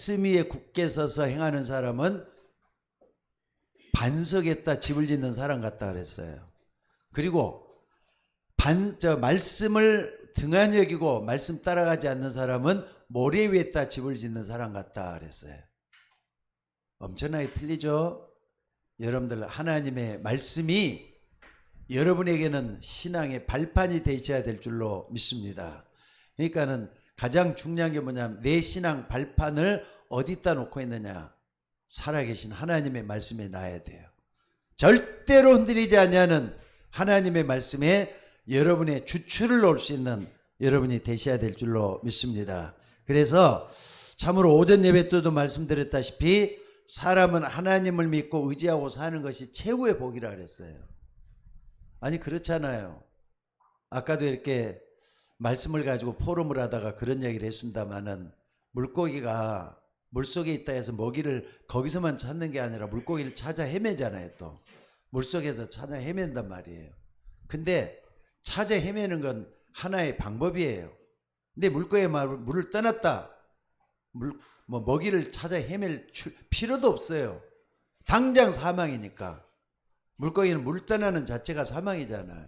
말씀 위에 굳게 서서 행하는 사람은 반석에다 집을 짓는 사람 같다 그랬어요. 그리고 말씀을 등한히 여기고 말씀 따라가지 않는 사람은 모래 위에다 집을 짓는 사람 같다 그랬어요. 엄청나게 틀리죠? 여러분들, 하나님의 말씀이 여러분에게는 신앙의 발판이 되셔야 될 줄로 믿습니다. 그러니까는 가장 중요한 게 뭐냐면 내 신앙 발판을 어디다 놓고 있느냐, 살아계신 하나님의 말씀에 놔야 돼요. 절대로 흔들리지 않냐는 하나님의 말씀에 여러분의 주추를 놓을 수 있는 여러분이 되셔야 될 줄로 믿습니다. 그래서 참으로 오전 예배 때도 말씀드렸다시피 사람은 하나님을 믿고 의지하고 사는 것이 최고의 복이라 그랬어요. 아니 그렇잖아요. 아까도 이렇게 말씀을 가지고 포럼을 하다가 그런 얘기를 했습니다마는 물고기가 물속에 있다 해서 먹이를 거기서만 찾는 게 아니라 물고기를 찾아 헤매잖아요. 또 물속에서 찾아 헤맨단 말이에요. 근데 찾아 헤매는 건 하나의 방법이에요. 근데 물고기가 물을 떠났다, 먹이를 찾아 헤맬 필요도 없어요. 당장 사망이니까. 물고기는 물 떠나는 자체가 사망이잖아요.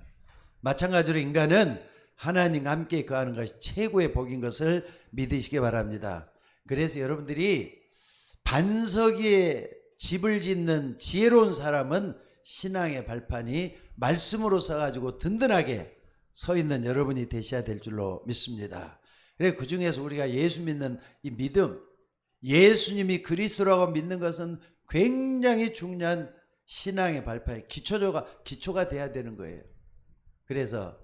마찬가지로 인간은 하나님과 함께 거하는 것이 최고의 복인 것을 믿으시기 바랍니다. 그래서 여러분들이 반석 위에 집을 짓는 지혜로운 사람은 신앙의 발판이 말씀으로 서가지고 든든하게 서 있는 여러분이 되셔야 될 줄로 믿습니다. 그래서 그 중에서 우리가 예수 믿는 이 믿음, 예수님이 그리스도라고 믿는 것은 굉장히 중요한 신앙의 발판이 기초가 돼야 되는 거예요. 그래서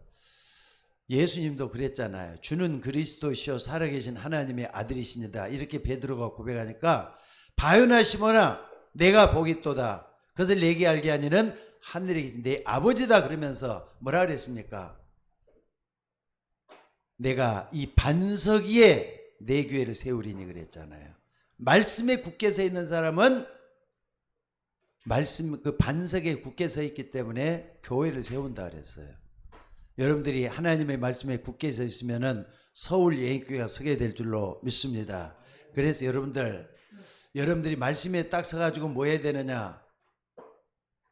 예수님도 그랬잖아요. 주는 그리스도시요 살아계신 하나님의 아들이시니다. 이렇게 베드로가 고백하니까 바요나 시몬아 내가 복이 있도다. 그것을 내게 알게 하니는 하늘에 계신 내 아버지다. 그러면서 뭐라 그랬습니까? 내가 이 반석 위에 내 교회를 세우리니 그랬잖아요. 말씀에 굳게 서 있는 사람은 말씀 그 반석에 굳게 서 있기 때문에 교회를 세운다 그랬어요. 여러분들이 하나님의 말씀에 굳게 서 있으면은 서울 예인교회가 서게 될 줄로 믿습니다. 그래서 여러분들이 말씀에 딱 서가지고 뭐 해야 되느냐?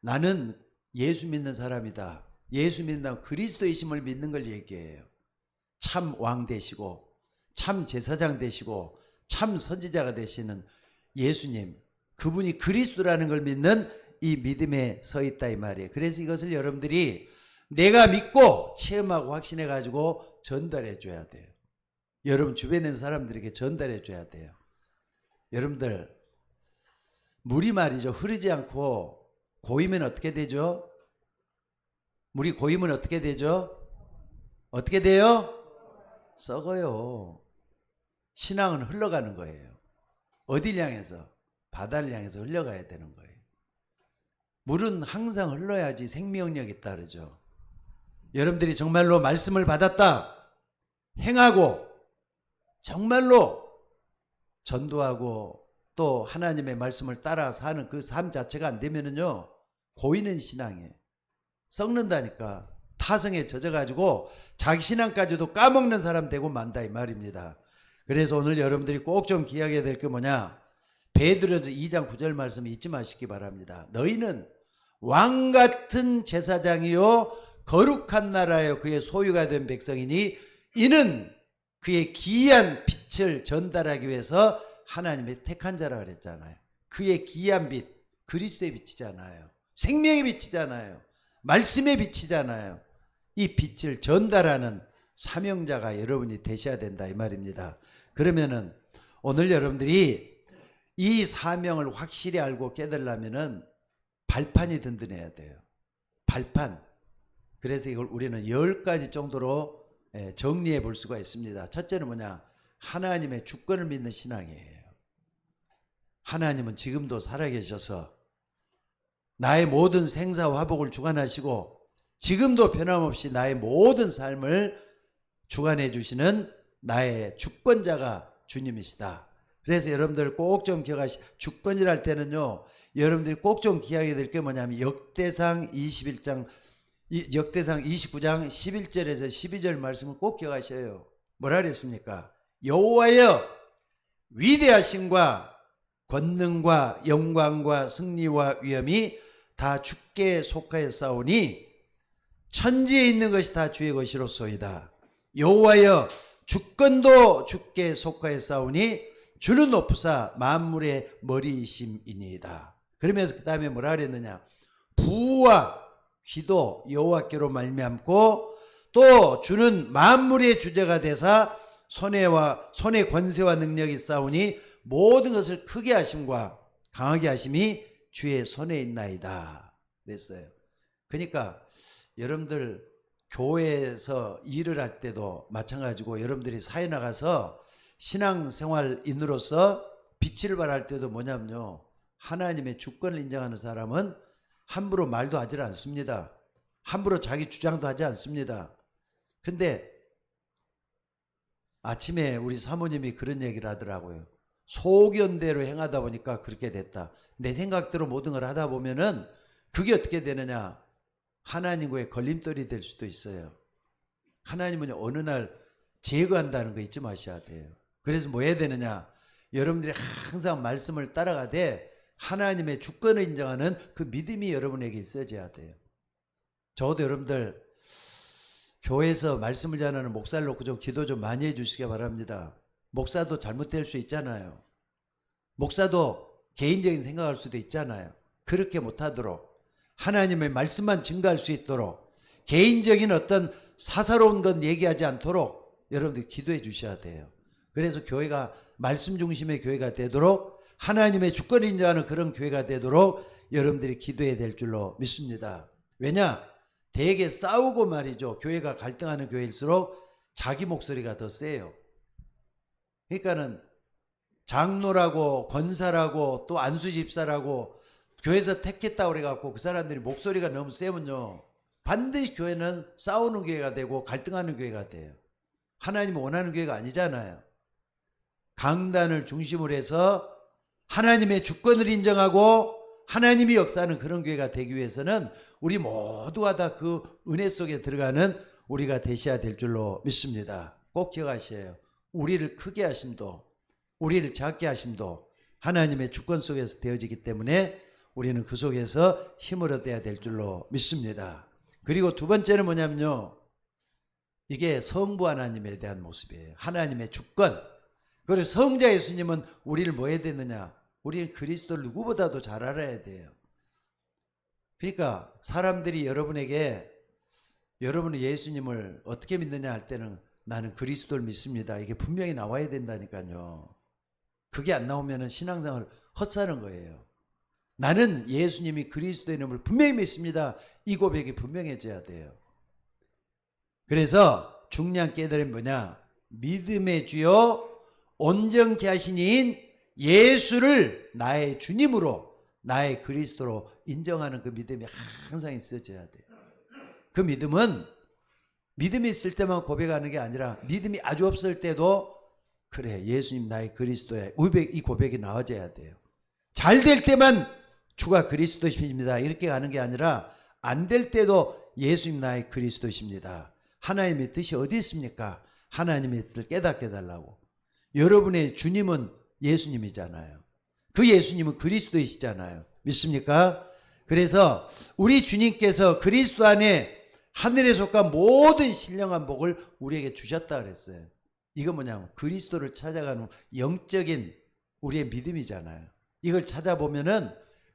나는 예수 믿는 사람이다. 예수 믿는 그리스도이심을 믿는 걸 얘기해요. 참 왕 되시고 참 제사장 되시고 참 선지자가 되시는 예수님, 그분이 그리스도라는 걸 믿는 이 믿음에 서 있다 이 말이에요. 그래서 이것을 여러분들이 내가 믿고 체험하고 확신해 가지고 전달해 줘야 돼요. 여러분 주변에 있는 사람들에게 전달해 줘야 돼요. 여러분들, 물이 말이죠, 흐르지 않고 고이면 어떻게 되죠? 물이 고이면 어떻게 되죠? 어떻게 돼요? 썩어요. 신앙은 흘러가는 거예요. 어딜 향해서? 바다를 향해서 흘러가야 되는 거예요. 물은 항상 흘러야지 생명력이 따르죠. 여러분들이 정말로 말씀을 받았다, 행하고 정말로 전도하고 또 하나님의 말씀을 따라 사는 그 삶 자체가 안 되면은요, 고이는 신앙이에요. 썩는다니까. 타성에 젖어가지고 자기 신앙까지도 까먹는 사람 되고 만다 이 말입니다. 그래서 오늘 여러분들이 꼭 좀 기억해야 될 게 뭐냐? 베드로전서 2장 9절 말씀 잊지 마시기 바랍니다. 너희는 왕같은 제사장이요 거룩한 나라여 그의 소유가 된 백성이니 이는 그의 기이한 빛을 전달하기 위해서 하나님의 택한 자라 그랬잖아요. 그의 기이한 빛, 그리스도의 빛이잖아요. 생명의 빛이잖아요. 말씀의 빛이잖아요. 이 빛을 전달하는 사명자가 여러분이 되셔야 된다 이 말입니다. 그러면은 오늘 여러분들이 이 사명을 확실히 알고 깨달으려면은 발판이 든든해야 돼요. 발판. 그래서 이걸 우리는 10가지 정도로 정리해 볼 수가 있습니다. 첫째는 뭐냐? 하나님의 주권을 믿는 신앙이에요. 하나님은 지금도 살아계셔서 나의 모든 생사와 화복을 주관하시고 지금도 변함없이 나의 모든 삶을 주관해 주시는 나의 주권자가 주님이시다. 그래서 여러분들 꼭 좀 기억하시, 주권이랄 때는요, 여러분들이 꼭 좀 기억해야 될 게 뭐냐면 역대상 29장 11절에서 12절 말씀을 꼭 기억하셔요. 뭐라 그랬습니까? 여호와여 위대하심과 권능과 영광과 승리와 위엄이 다 주께 속하여 싸우니 천지에 있는 것이 다 주의 것이로소이다. 여호와여 주권도 주께 속하여 싸우니 주는 높으사 만물의 머리이심이니이다. 그러면서 그 다음에 뭐라 그랬느냐, 부와 귀도 여호와께로 말미암고 또 주는 만물의 주제가 되사 손의 권세와 능력이 싸우니 모든 것을 크게 하심과 강하게 하심이 주의 손에 있나이다 그랬어요. 그러니까 여러분들 교회에서 일을 할 때도 마찬가지고, 여러분들이 사회 나가서 신앙생활인으로서 빛을 발할 때도 뭐냐면요, 하나님의 주권을 인정하는 사람은 함부로 말도 하지 않습니다. 함부로 자기 주장도 하지 않습니다. 근데 아침에 우리 사모님이 그런 얘기를 하더라고요. 소견대로 행하다 보니까 그렇게 됐다. 내 생각대로 모든 걸 하다 보면은 그게 어떻게 되느냐, 하나님과의 걸림돌이 될 수도 있어요. 하나님은 어느 날 제거한다는 거 잊지 마셔야 돼요. 그래서 뭐 해야 되느냐, 여러분들이 항상 말씀을 따라가되 하나님의 주권을 인정하는 그 믿음이 여러분에게 있어져야 돼요. 적어도 여러분들 교회에서 말씀을 전하는 목사를 놓고 좀 기도 좀 많이 해주시기 바랍니다. 목사도 잘못될 수 있잖아요. 목사도 개인적인 생각할 수도 있잖아요. 그렇게 못하도록, 하나님의 말씀만 증거할 수 있도록, 개인적인 어떤 사사로운 건 얘기하지 않도록 여러분들 기도해 주셔야 돼요. 그래서 교회가 말씀 중심의 교회가 되도록, 하나님의 주권을 인정하는 그런 교회가 되도록 여러분들이 기도해야 될 줄로 믿습니다. 왜냐? 대개 싸우고 말이죠. 교회가 갈등하는 교회일수록 자기 목소리가 더 세요. 그러니까는 장로라고 권사라고 또 안수집사라고 교회에서 택했다고 그래갖고 그 사람들이 목소리가 너무 세면요, 반드시 교회는 싸우는 교회가 되고 갈등하는 교회가 돼요. 하나님이 원하는 교회가 아니잖아요. 강단을 중심으로 해서 하나님의 주권을 인정하고 하나님이 역사하는 그런 교회가 되기 위해서는 우리 모두가 다 그 은혜 속에 들어가는 우리가 되셔야 될 줄로 믿습니다. 꼭 기억하셔요. 우리를 크게 하심도 우리를 작게 하심도 하나님의 주권 속에서 되어지기 때문에 우리는 그 속에서 힘을 얻어야 될 줄로 믿습니다. 그리고 두 번째는 뭐냐면요, 이게 성부 하나님에 대한 모습이에요. 하나님의 주권. 그리고 성자 예수님은 우리를 뭐 해야 되느냐, 우리는 그리스도를 누구보다도 잘 알아야 돼요. 그러니까 사람들이 여러분에게 여러분은 예수님을 어떻게 믿느냐 할 때는 나는 그리스도를 믿습니다, 이게 분명히 나와야 된다니까요. 그게 안 나오면 신앙생활 헛사는 거예요. 나는 예수님이 그리스도의 이름을 분명히 믿습니다, 이 고백이 분명해져야 돼요. 그래서 중요한 깨달음이 뭐냐, 믿음의 주요 온전케 하신 이인 예수를 나의 주님으로 나의 그리스도로 인정하는 그 믿음이 항상 있어져야 돼요. 그 믿음은 믿음이 있을 때만 고백하는 게 아니라 믿음이 아주 없을 때도 그래 예수님 나의 그리스도의 이 고백이 나와져야 돼요. 잘 될 때만 주가 그리스도십니다 이렇게 가는 게 아니라 안 될 때도 예수님 나의 그리스도십니다. 하나님의 뜻이 어디 있습니까? 하나님의 뜻을 깨닫게 해달라고. 여러분의 주님은 예수님이잖아요. 그 예수님은 그리스도이시잖아요. 믿습니까? 그래서 우리 주님께서 그리스도 안에 하늘에 속한 모든 신령한 복을 우리에게 주셨다 그랬어요. 이거 뭐냐면 그리스도를 찾아가는 영적인 우리의 믿음이잖아요. 이걸 찾아보면은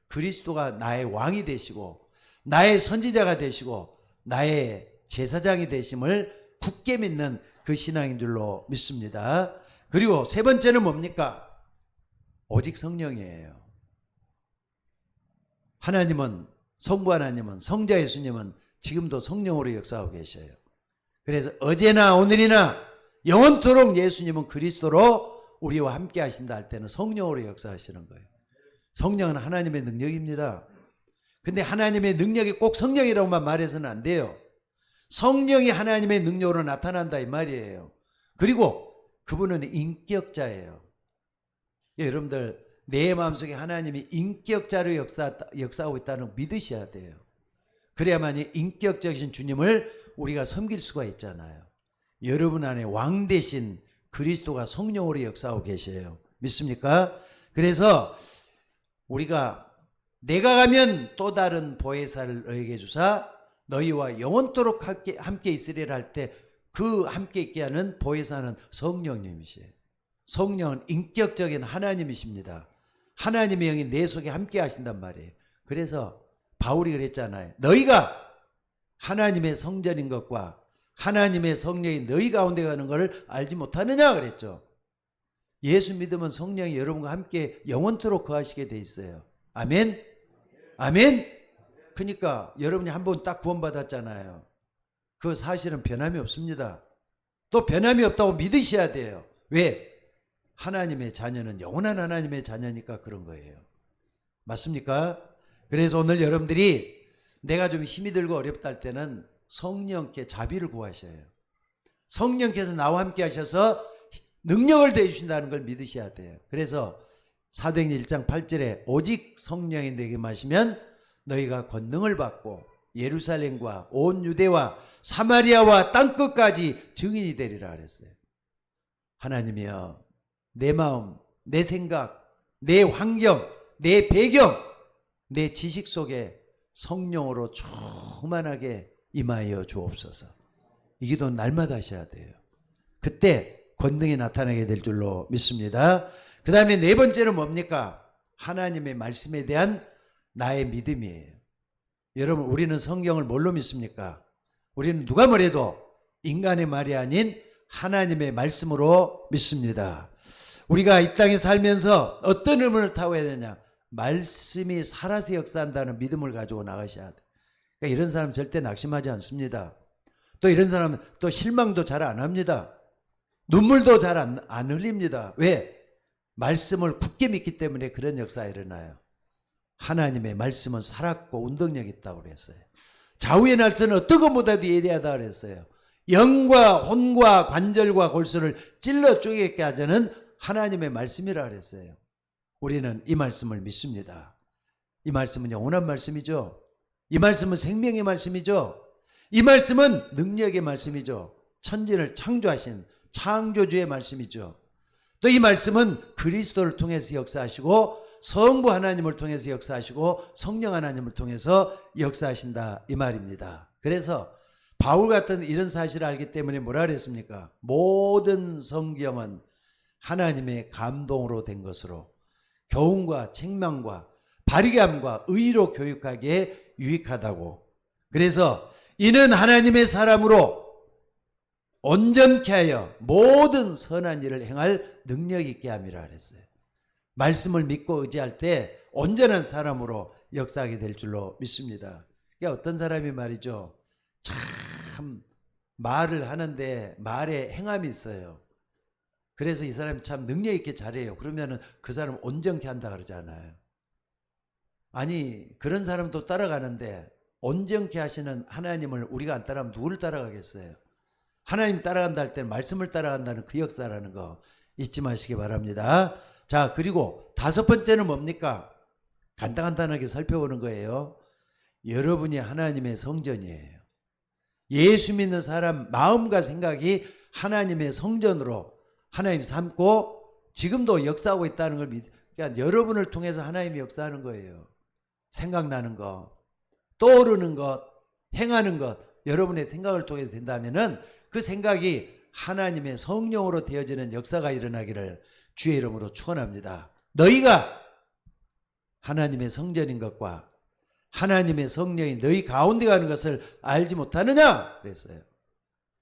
그리스도가 나의 왕이 되시고 나의 선지자가 되시고 나의 제사장이 되심을 굳게 믿는 그 신앙인 줄로 믿습니다. 그리고 세 번째는 뭡니까? 오직 성령이에요. 하나님은, 성부 하나님은, 성자 예수님은 지금도 성령으로 역사하고 계셔요. 그래서 어제나 오늘이나 영원토록 예수님은 그리스도로 우리와 함께 하신다 할 때는 성령으로 역사하시는 거예요. 성령은 하나님의 능력입니다. 근데 하나님의 능력이 꼭 성령이라고만 말해서는 안 돼요. 성령이 하나님의 능력으로 나타난다 이 말이에요. 그리고 그분은 인격자예요. 여러분들 내 마음속에 하나님이 인격자로 역사하고 있다는 걸 믿으셔야 돼요. 그래야만이 인격적이신 주님을 우리가 섬길 수가 있잖아요. 여러분 안에 왕 대신 그리스도가 성령으로 역사하고 계셔요. 믿습니까? 그래서 우리가 내가 가면 또 다른 보혜사를 너에게 주사 너희와 영원토록 함께 있으리라 할 때 그 함께 있게 하는 보혜사는 성령님이시에요. 성령은 인격적인 하나님이십니다. 하나님의 영이 내 속에 함께 하신단 말이에요. 그래서 바울이 그랬잖아요. 너희가 하나님의 성전인 것과 하나님의 성령이 너희 가운데 가는 것을 알지 못하느냐 그랬죠. 예수 믿으면 성령이 여러분과 함께 영원토록 거하시게 돼 있어요. 아멘? 아멘? 그러니까 여러분이 한 번 딱 구원받았잖아요. 그 사실은 변함이 없습니다. 또 변함이 없다고 믿으셔야 돼요. 왜? 하나님의 자녀는 영원한 하나님의 자녀니까 그런 거예요. 맞습니까? 그래서 오늘 여러분들이 내가 좀 힘이 들고 어렵다 할 때는 성령께 자비를 구하셔야 해요. 성령께서 나와 함께 하셔서 능력을 대주신다는 걸 믿으셔야 돼요. 그래서 사도행전 1장 8절에 오직 성령이 내게 마시면 너희가 권능을 받고 예루살렘과 온 유대와 사마리아와 땅끝까지 증인이 되리라 그랬어요. 하나님이여, 내 마음, 내 생각, 내 환경, 내 배경, 내 지식 속에 성령으로 충만하게 임하여 주옵소서. 이 기도 날마다 하셔야 돼요. 그때 권능이 나타나게 될 줄로 믿습니다. 그 다음에 네 번째는 뭡니까? 하나님의 말씀에 대한 나의 믿음이에요. 여러분, 우리는 성경을 뭘로 믿습니까? 우리는 누가 뭐래도 인간의 말이 아닌 하나님의 말씀으로 믿습니다. 우리가 이 땅에 살면서 어떤 의문을 타고 해야 되냐? 말씀이 살아서 역사한다는 믿음을 가지고 나가셔야 돼요. 그러니까 이런 사람은 절대 낙심하지 않습니다. 또 이런 사람은 또 실망도 잘 안 합니다. 눈물도 잘 안 흘립니다. 왜? 말씀을 굳게 믿기 때문에 그런 역사가 일어나요. 하나님의 말씀은 살았고 운동력 있다고 그랬어요. 좌우의 날선은 어떤 것보다도 예리하다 그랬어요. 영과 혼과 관절과 골수를 찔러 쪼개게 하자는 하나님의 말씀이라 그랬어요. 우리는 이 말씀을 믿습니다. 이 말씀은 영원한 말씀이죠. 이 말씀은 생명의 말씀이죠. 이 말씀은 능력의 말씀이죠. 천지를 창조하신 창조주의 말씀이죠. 또 이 말씀은 그리스도를 통해서 역사하시고 성부 하나님을 통해서 역사하시고 성령 하나님을 통해서 역사하신다 이 말입니다. 그래서 바울 같은 이런 사실을 알기 때문에 뭐라 그랬습니까? 모든 성경은 하나님의 감동으로 된 것으로 교훈과 책망과 바르게 함과 의로 교육하기에 유익하다고. 그래서 이는 하나님의 사람으로 온전케 하여 모든 선한 일을 행할 능력 있게 함이라 그랬어요. 말씀을 믿고 의지할 때 온전한 사람으로 역사하게 될 줄로 믿습니다. 그러니까 어떤 사람이 말이죠, 참 말을 하는데 말에 행함이 있어요. 그래서 이 사람이 참 능력 있게 잘해요. 그러면은 그 사람 온전케 한다 그러잖아요. 아니, 그런 사람도 따라가는데 온전케 하시는 하나님을 우리가 안 따라가면 누구를 따라가겠어요? 하나님 따라간다 할 때는 말씀을 따라간다는 그 역사라는 거 잊지 마시기 바랍니다. 자, 그리고 다섯 번째는 뭡니까? 간단하게 살펴보는 거예요. 여러분이 하나님의 성전이에요. 예수 믿는 사람 마음과 생각이 하나님의 성전으로 하나님 삼고 지금도 역사하고 있다는 걸 그러니까 여러분을 통해서 하나님이 역사하는 거예요. 생각나는 것, 떠오르는 것, 행하는 것, 여러분의 생각을 통해서 된다면은 그 생각이 하나님의 성령으로 되어지는 역사가 일어나기를 주의 이름으로 축원합니다. 너희가 하나님의 성전인 것과 하나님의 성령이 너희 가운데 가는 것을 알지 못하느냐 그랬어요.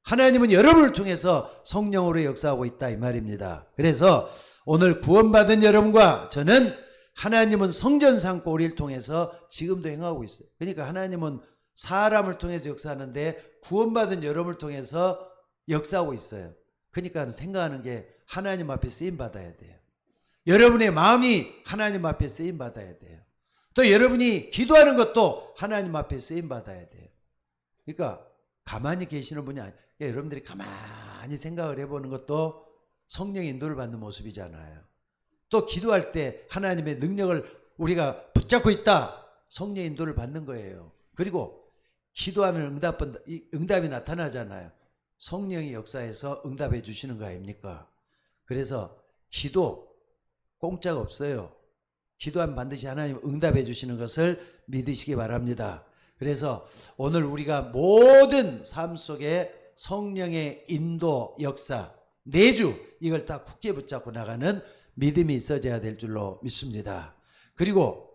하나님은 여러분을 통해서 성령으로 역사하고 있다 이 말입니다. 그래서 오늘 구원받은 여러분과 저는 하나님은 성전 삼고 우리를 통해서 지금도 행하고 있어요. 그러니까 하나님은 사람을 통해서 역사하는데 구원받은 여러분을 통해서 역사하고 있어요. 그러니까 생각하는 게 하나님 앞에 쓰임받아야 돼요. 여러분의 마음이 하나님 앞에 쓰임받아야 돼요. 또 여러분이 기도하는 것도 하나님 앞에 쓰임받아야 돼요. 그러니까 가만히 계시는 분이 아니에요. 여러분들이 가만히 생각을 해보는 것도 성령의 인도를 받는 모습이잖아요. 또 기도할 때 하나님의 능력을 우리가 붙잡고 있다. 성령의 인도를 받는 거예요. 그리고 기도하면 응답이 나타나잖아요. 성령의 역사에서 응답해 주시는 거 아닙니까? 그래서 기도, 공짜가 없어요. 기도하면 반드시 하나님 응답해 주시는 것을 믿으시기 바랍니다. 그래서 오늘 우리가 모든 삶 속에 성령의 인도 역사, 내주 이걸 다 굳게 붙잡고 나가는 믿음이 있어져야 될 줄로 믿습니다. 그리고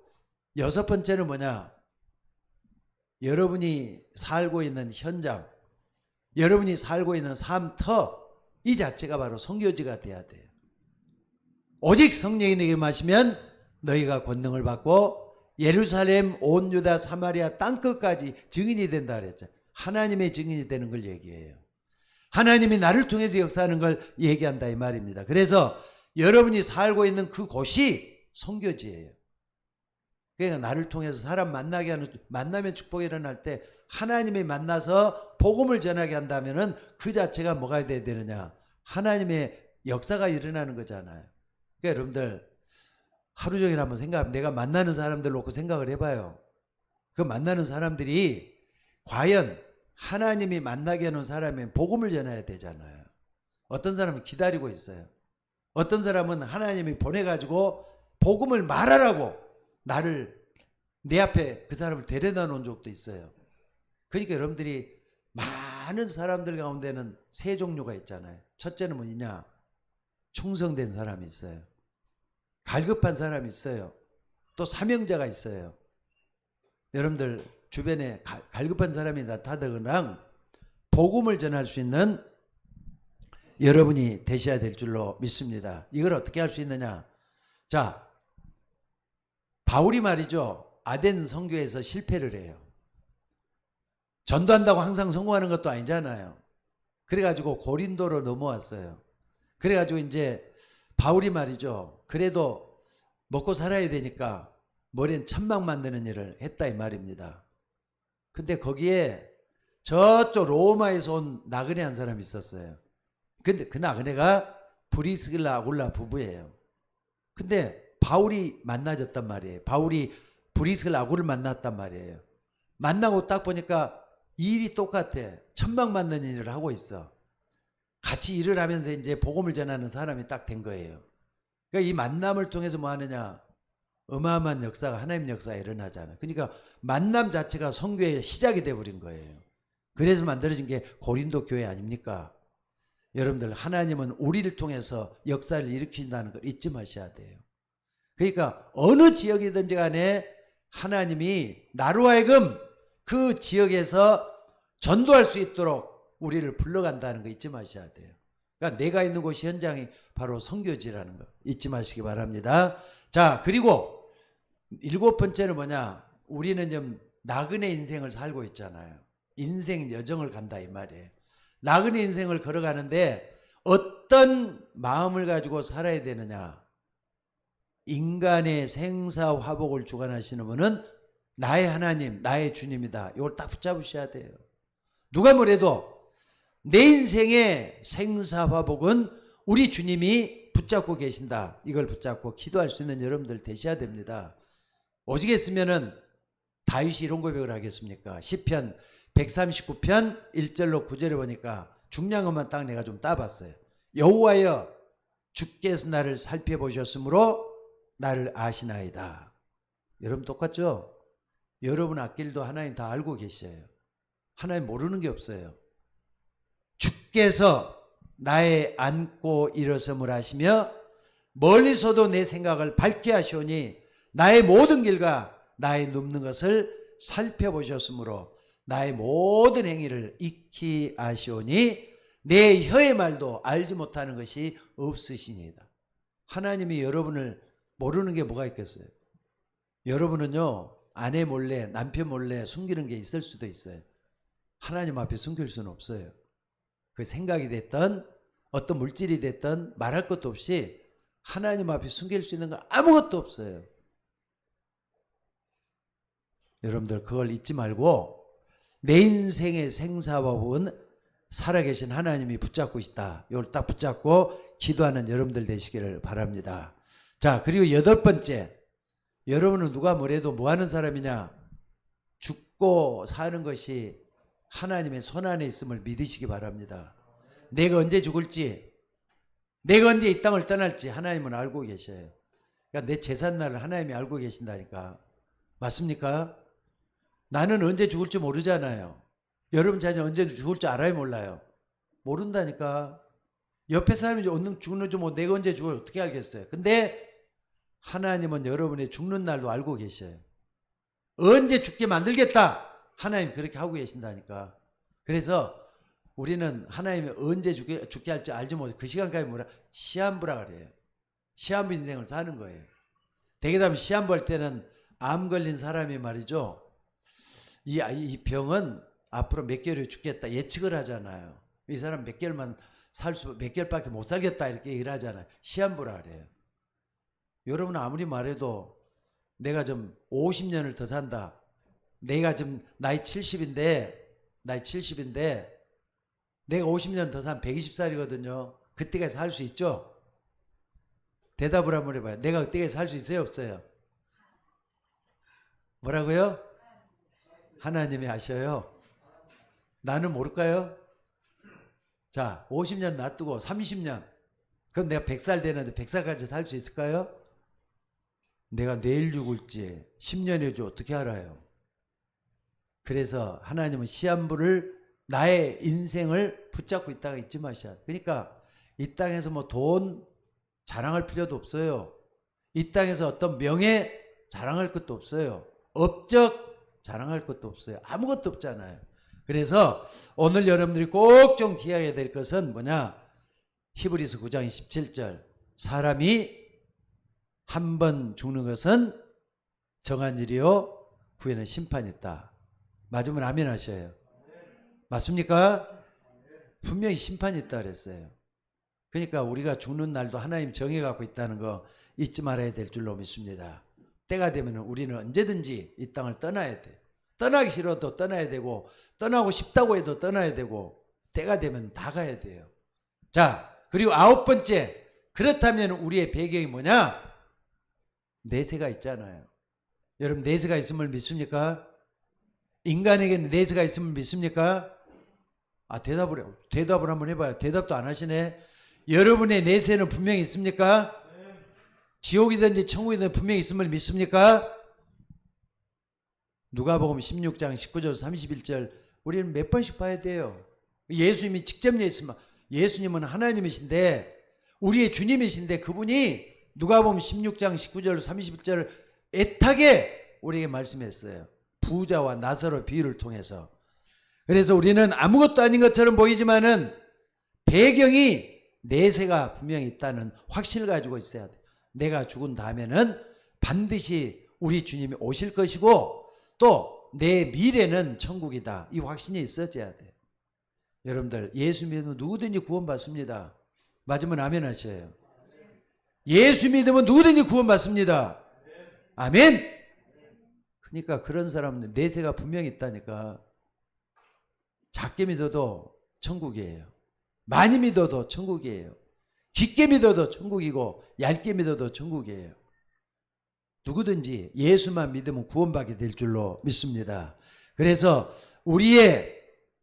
여섯 번째는 뭐냐? 여러분이 살고 있는 현장, 여러분이 살고 있는 삶터 이 자체가 바로 선교지가 돼야 돼요. 오직 성령이 너에게 임하시면 너희가 권능을 받고 예루살렘 온 유다 사마리아 땅끝까지 증인이 된다 그랬죠. 하나님의 증인이 되는 걸 얘기해요. 하나님이 나를 통해서 역사하는 걸 얘기한다 이 말입니다. 그래서 여러분이 살고 있는 그 곳이 선교지예요. 그러니까 나를 통해서 사람 만나게 하는, 만남의 축복이 일어날 때 하나님이 만나서 복음을 전하게 한다면은 그 자체가 뭐가 돼야 되느냐? 하나님의 역사가 일어나는 거잖아요. 그러니까 여러분들 하루 종일 한번 내가 만나는 사람들 놓고 생각을 해봐요. 그 만나는 사람들이 과연 하나님이 만나게 하는 사람이면 복음을 전해야 되잖아요. 어떤 사람은 기다리고 있어요. 어떤 사람은 하나님이 보내가지고 복음을 말하라고 나를 내 앞에 그 사람을 데려다 놓은 적도 있어요. 그러니까 여러분들이 많은 사람들 가운데는 세 종류가 있잖아요. 첫째는 뭐냐? 충성된 사람이 있어요. 갈급한 사람이 있어요. 또 사명자가 있어요. 여러분들 주변에 갈급한 사람이 나타나거나 복음을 전할 수 있는 여러분이 되셔야 될 줄로 믿습니다. 이걸 어떻게 할 수 있느냐? 자, 바울이 말이죠. 아덴 선교에서 실패를 해요. 전도한다고 항상 성공하는 것도 아니잖아요. 그래가지고 고린도로 넘어왔어요. 그래가지고 이제 바울이 말이죠. 그래도 먹고 살아야 되니까 머리는 천막 만드는 일을 했다 이 말입니다. 근데 거기에 저쪽 로마에서 온 나그네 한 사람이 있었어요. 근데 그 나그네가 브리스길라 아굴라 부부예요. 근데 바울이 만나졌단 말이에요. 바울이 브리스길라 아굴을 만났단 말이에요. 만나고 딱 보니까 일이 똑같아. 천막 만드는 일을 하고 있어. 같이 일을 하면서 이제 복음을 전하는 사람이 딱 된 거예요. 그러니까 이 만남을 통해서 뭐 하느냐? 어마어마한 역사가 하나님 역사가 일어나잖아요. 그러니까 만남 자체가 선교의 시작이 돼버린 거예요. 그래서 만들어진 게 고린도 교회 아닙니까? 여러분들 하나님은 우리를 통해서 역사를 일으킨다는 걸 잊지 마셔야 돼요. 그러니까 어느 지역이든지 간에 하나님이 나로 하여금 그 지역에서 전도할 수 있도록 우리를 불러간다는 거 잊지 마셔야 돼요. 그러니까 내가 있는 곳이 현장이 바로 선교지라는 거 잊지 마시기 바랍니다. 자, 그리고 일곱 번째는 뭐냐? 우리는 좀 나그네 인생을 살고 있잖아요. 인생 여정을 간다 이 말이에요. 나그네 인생을 걸어가는데 어떤 마음을 가지고 살아야 되느냐? 인간의 생사화복을 주관하시는 분은 나의 하나님, 나의 주님이다. 이걸 딱 붙잡으셔야 돼요. 누가 뭐래도 내 인생의 생사화복은 우리 주님이 붙잡고 계신다. 이걸 붙잡고 기도할 수 있는 여러분들 되셔야 됩니다. 오직했으면은 다윗이 이런 고백을 하겠습니까? 시편 139편 1절로 9절에 보니까 중요한 것만 딱 내가 좀 따봤어요. 여호와여 주께서 나를 살펴보셨으므로 나를 아시나이다. 여러분 똑같죠? 여러분 앞길도 하나님 다 알고 계셔요. 하나님 모르는 게 없어요. 주께서 나의 앉고 일어섬을 하시며 멀리서도 내 생각을 밝게 하시오니 나의 모든 길과 나의 눕는 것을 살펴보셨으므로 나의 모든 행위를 익히 아시오니 내 혀의 말도 알지 못하는 것이 없으시니이다. 하나님이 여러분을 모르는 게 뭐가 있겠어요? 여러분은요 아내 몰래 남편 몰래 숨기는 게 있을 수도 있어요. 하나님 앞에 숨길 수는 없어요. 그 생각이 됐던 어떤 물질이 됐던 말할 것도 없이 하나님 앞에 숨길 수 있는 거 아무것도 없어요. 여러분들 그걸 잊지 말고 내 인생의 생사법은 살아계신 하나님이 붙잡고 있다. 이걸 딱 붙잡고 기도하는 여러분들 되시기를 바랍니다. 자, 그리고 여덟 번째, 여러분은 누가 뭐래도 뭐 하는 사람이냐? 죽고 사는 것이 하나님의 손안에 있음을 믿으시기 바랍니다. 내가 언제 죽을지, 내가 언제 이 땅을 떠날지 하나님은 알고 계셔요. 그러니까 내 제삿날을 하나님이 알고 계신다니까. 맞습니까? 나는 언제 죽을지 모르잖아요. 여러분 자신 언제 죽을지 알아요, 몰라요? 모른다니까. 옆에 사람이 언능 죽는지 뭐 내가 언제 죽을 어떻게 알겠어요? 근데 하나님은 여러분의 죽는 날도 알고 계셔요. 언제 죽게 만들겠다. 하나님 그렇게 하고 계신다니까. 그래서 우리는 하나님이 언제 죽게 할지 알지 못해. 그 시간까지 뭐라 시한부라 그래요. 시한부 인생을 사는 거예요. 대개다면 시한부 할 때는 암 걸린 사람이 말이죠. 이 병은 앞으로 몇 개월에 죽겠다 예측을 하잖아요. 이 사람 몇 개월만 몇 개월밖에 못 살겠다 이렇게 얘기를 하잖아요. 시한부라 그래요. 여러분 아무리 말해도 내가 좀 50년을 더 산다. 내가 지금 나이 70인데 내가 50년 더 사면 120살이거든요. 그때까지 살 수 있죠? 대답을 한번 해봐요. 내가 그때까지 살 수 있어요? 없어요? 뭐라고요? 하나님이 아셔요. 나는 모를까요? 자, 50년 놔두고 30년. 그럼 내가 100살 되는데 100살까지 살 수 있을까요? 내가 내일 죽을지 10년이지 어떻게 알아요? 그래서 하나님은 시한부를 나의 인생을 붙잡고 이 땅에 있지 마셔. 그러니까 이 땅에서 뭐 돈 자랑할 필요도 없어요. 이 땅에서 어떤 명예 자랑할 것도 없어요. 업적 자랑할 것도 없어요. 아무것도 없잖아요. 그래서 오늘 여러분들이 꼭 좀 기억해야 될 것은 뭐냐? 히브리서 9장 17절 사람이 한 번 죽는 것은 정한 일이요 후에는 심판이 있다. 맞으면 아멘 하셔요. 맞습니까? 분명히 심판이 있다 그랬어요. 그러니까 우리가 죽는 날도 하나님 정해갖고 있다는 거 잊지 말아야 될 줄로 믿습니다. 때가 되면 우리는 언제든지 이 땅을 떠나야 돼. 떠나기 싫어도 떠나야 되고 떠나고 싶다고 해도 떠나야 되고 때가 되면 다 가야 돼요. 자, 그리고 9번째, 그렇다면 우리의 배경이 뭐냐? 내세가 있잖아요. 여러분 내세가 있음을 믿습니까? 인간에게는 내세가 있음을 믿습니까? 대답을 한번 해봐요. 대답도 안 하시네. 여러분의 내세는 분명히 있습니까? 지옥이든지 천국이든지 분명히 있음을 믿습니까? 누가복음 16장 19절 31절 우리는 몇 번씩 봐야 돼요. 예수님이 직접 예수님은 하나님이신데 우리의 주님이신데 그분이 누가복음 16장 19절 31절 애타게 우리에게 말씀했어요. 부자와 나사로 비유를 통해서. 그래서 우리는 아무것도 아닌 것처럼 보이지만은 배경이 내세가 분명히 있다는 확신을 가지고 있어야 돼. 내가 죽은 다음에는 반드시 우리 주님이 오실 것이고 또 내 미래는 천국이다. 이 확신이 있어져야 돼. 여러분들 예수 믿으면 누구든지 구원받습니다. 맞으면 아멘 하셔요. 예수 믿으면 누구든지 구원받습니다. 아멘. 그러니까 그런 사람은 내세가 분명히 있다니까. 작게 믿어도 천국이에요. 많이 믿어도 천국이에요. 깊게 믿어도 천국이고 얇게 믿어도 천국이에요. 누구든지 예수만 믿으면 구원받게 될 줄로 믿습니다. 그래서 우리의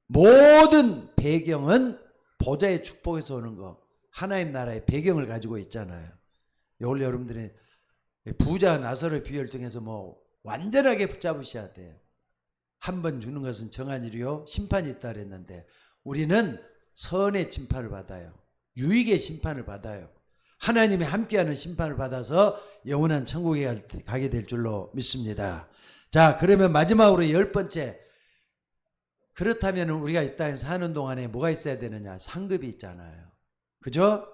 모든 배경은 보좌의 축복에서 오는 거, 하나님 나라의 배경을 가지고 있잖아요. 이걸 여러분들이 부자 나사로의 비유를 통해서 뭐 완전하게 붙잡으셔야 돼요. 한 번 죽는 것은 정한 일이요 심판이 있다 그랬는데 우리는 선의 심판을 받아요. 유익의 심판을 받아요. 하나님이 함께하는 심판을 받아서 영원한 천국에 가게 될 줄로 믿습니다. 자, 그러면 마지막으로 10번째, 그렇다면 우리가 이 땅에 사는 동안에 뭐가 있어야 되느냐? 상급이 있잖아요. 그죠?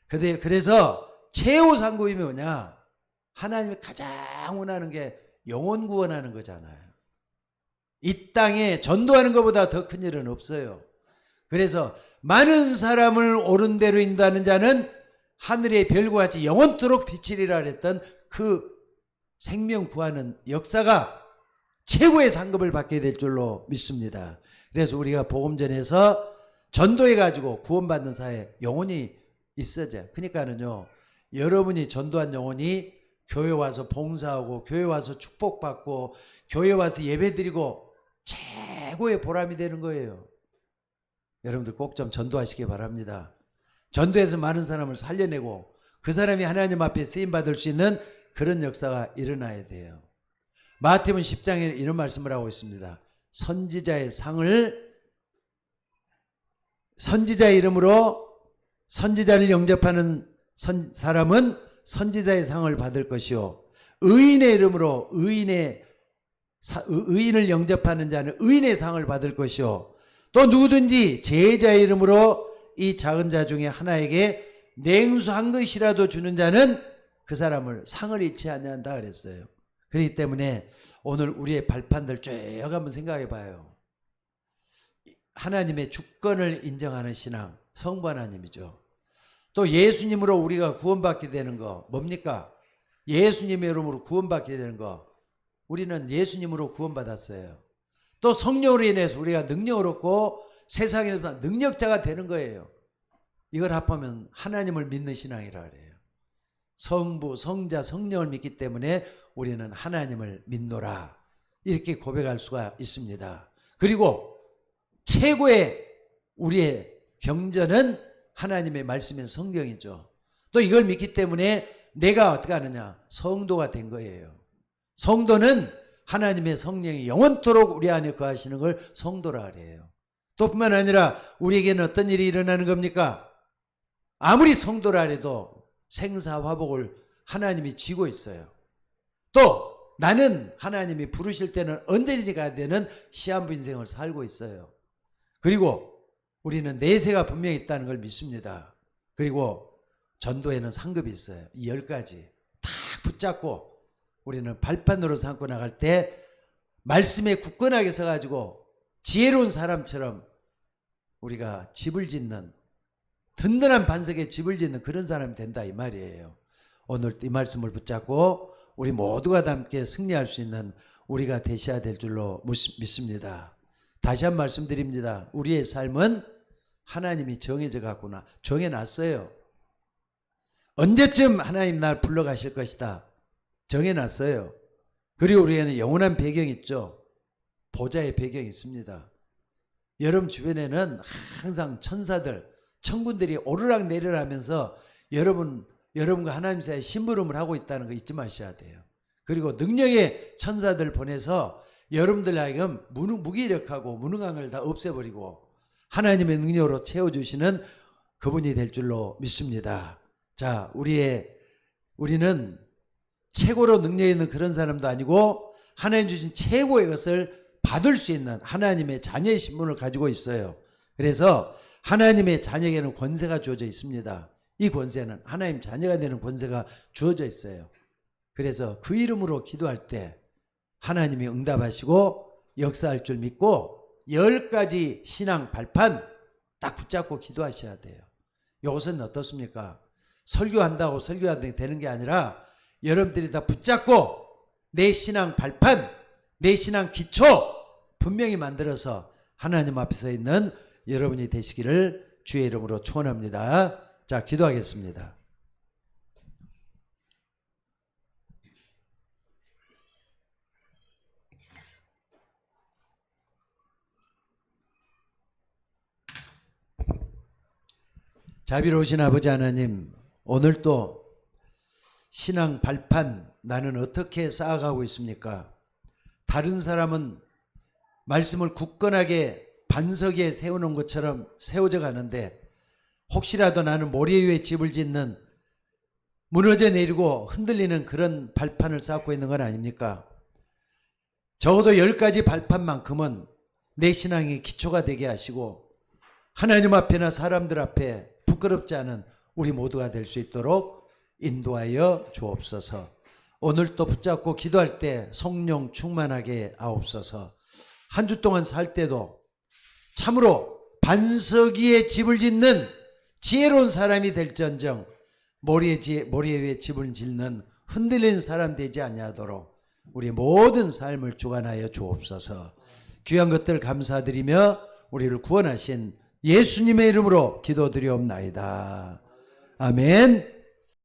그래서 최후 상급이 뭐냐? 하나님이 가장 원하는 게 영혼 구원하는 거잖아요. 이 땅에 전도하는 것보다 더 큰 일은 없어요. 그래서 많은 사람을 옳은 대로 인도하는 자는 하늘의 별과 같이 영원토록 비치리라 그랬던 그 생명 구하는 역사가 최고의 상급을 받게 될 줄로 믿습니다. 그래서 우리가 복음전에서 전도해가지고 구원받는 사회 영혼이 있어져. 그러니까는요, 여러분이 전도한 영혼이 교회 와서 봉사하고 교회 와서 축복받고 교회 와서 예배드리고 최고의 보람이 되는 거예요. 여러분들 꼭 좀 전도하시기 바랍니다. 전도해서 많은 사람을 살려내고 그 사람이 하나님 앞에 쓰임받을 수 있는 그런 역사가 일어나야 돼요. 마태복음 10장에 이런 말씀을 하고 있습니다. 선지자의 상을, 선지자의 이름으로 선지자를 영접하는 사람은 선지자의 상을 받을 것이요, 의인의 이름으로 의인을 영접하는 자는 의인의 상을 받을 것이요, 또 누구든지 제자의 이름으로 이 작은 자 중에 하나에게 냉수 한 것이라도 주는 자는 그 사람을 상을 잃지 아니한다 그랬어요. 그렇기 때문에 오늘 우리의 발판들 쭉 한번 생각해 봐요. 하나님의 주권을 인정하는 신앙, 성부 하나님이죠. 또 예수님으로 우리가 구원받게 되는 거 뭡니까? 예수님의 이름으로 구원받게 되는 거, 우리는 예수님으로 구원받았어요. 또 성령으로 인해서 우리가 능력을 얻고 세상에서 능력자가 되는 거예요. 이걸 합하면 하나님을 믿는 신앙이라 그래요. 성부, 성자, 성령을 믿기 때문에 우리는 하나님을 믿노라, 이렇게 고백할 수가 있습니다. 그리고 최고의 우리의 경전은 하나님의 말씀인 성경이죠. 또 이걸 믿기 때문에 내가 어떻게 하느냐? 성도가 된 거예요. 성도는 하나님의 성령이 영원토록 우리 안에 거하시는 걸 성도라 그래요. 또 뿐만 아니라 우리에게는 어떤 일이 일어나는 겁니까? 아무리 성도라 해도 생사화복을 하나님이 쥐고 있어요. 또 나는 하나님이 부르실 때는 언제든지 가야 되는 시한부 인생을 살고 있어요. 그리고 우리는 내세가 분명히 있다는 걸 믿습니다. 그리고 전도에는 상급이 있어요. 이 10가지 딱 붙잡고 우리는 발판으로 삼고 나갈 때 말씀에 굳건하게 서가지고 지혜로운 사람처럼 우리가 집을 짓는, 든든한 반석에 집을 짓는 그런 사람이 된다 이 말이에요. 오늘 이 말씀을 붙잡고 우리 모두가 다 함께 승리할 수 있는 우리가 되셔야 될 줄로 믿습니다. 다시 한 말씀드립니다. 우리의 삶은 하나님이 정해져 갖구나, 정해놨어요. 언제쯤 하나님 날 불러가실 것이다 정해놨어요. 그리고 우리에는 영원한 배경이 있죠. 보좌의 배경이 있습니다. 여러분 주변에는 항상 천사들, 천군들이 오르락 내리락 하면서 여러분과 하나님 사이에 심부름을 하고 있다는 거 잊지 마셔야 돼요. 그리고 능력의 천사들 보내서 여러분들 하여금 무기력하고 무능한 걸 다 없애버리고 하나님의 능력으로 채워주시는 그분이 될 줄로 믿습니다. 자, 우리는 최고로 능력 있는 그런 사람도 아니고 하나님 주신 최고의 것을 받을 수 있는 하나님의 자녀의 신분을 가지고 있어요. 그래서 하나님의 자녀에게는 권세가 주어져 있습니다. 이 권세는 하나님 자녀가 되는 권세가 주어져 있어요. 그래서 그 이름으로 기도할 때 하나님이 응답하시고 역사할 줄 믿고 10가지 신앙 발판 딱 붙잡고 기도하셔야 돼요. 이것은 어떻습니까? 설교한다고 설교한다고 되는 게 아니라 여러분들이 다 붙잡고 내 신앙 발판, 내 신앙 기초 분명히 만들어서 하나님 앞에 서 있는 여러분이 되시기를 주의 이름으로 축원합니다. 자, 기도하겠습니다. 자비로우신 아버지 하나님, 오늘 또 신앙 발판 나는 어떻게 쌓아가고 있습니까? 다른 사람은 말씀을 굳건하게 반석 위에 세우는 것처럼 세워져 가는데 혹시라도 나는 모래 위에 집을 짓는, 무너져 내리고 흔들리는 그런 발판을 쌓고 있는 건 아닙니까? 적어도 10가지 발판만큼은 내 신앙의 기초가 되게 하시고 하나님 앞에나 사람들 앞에 부끄럽지 않은 우리 모두가 될 수 있도록 인도하여 주옵소서. 오늘 또 붙잡고 기도할 때 성령 충만하게 하옵소서. 한 주 동안 살 때도 참으로 반석 위에 집을 짓는 지혜로운 사람이 될지언정 모래 위에 집을 짓는 흔들리는 사람 되지 아니하도록 우리 모든 삶을 주관하여 주옵소서. 귀한 것들 감사드리며 우리를 구원하신 예수님의 이름으로 기도드리옵나이다. 아멘.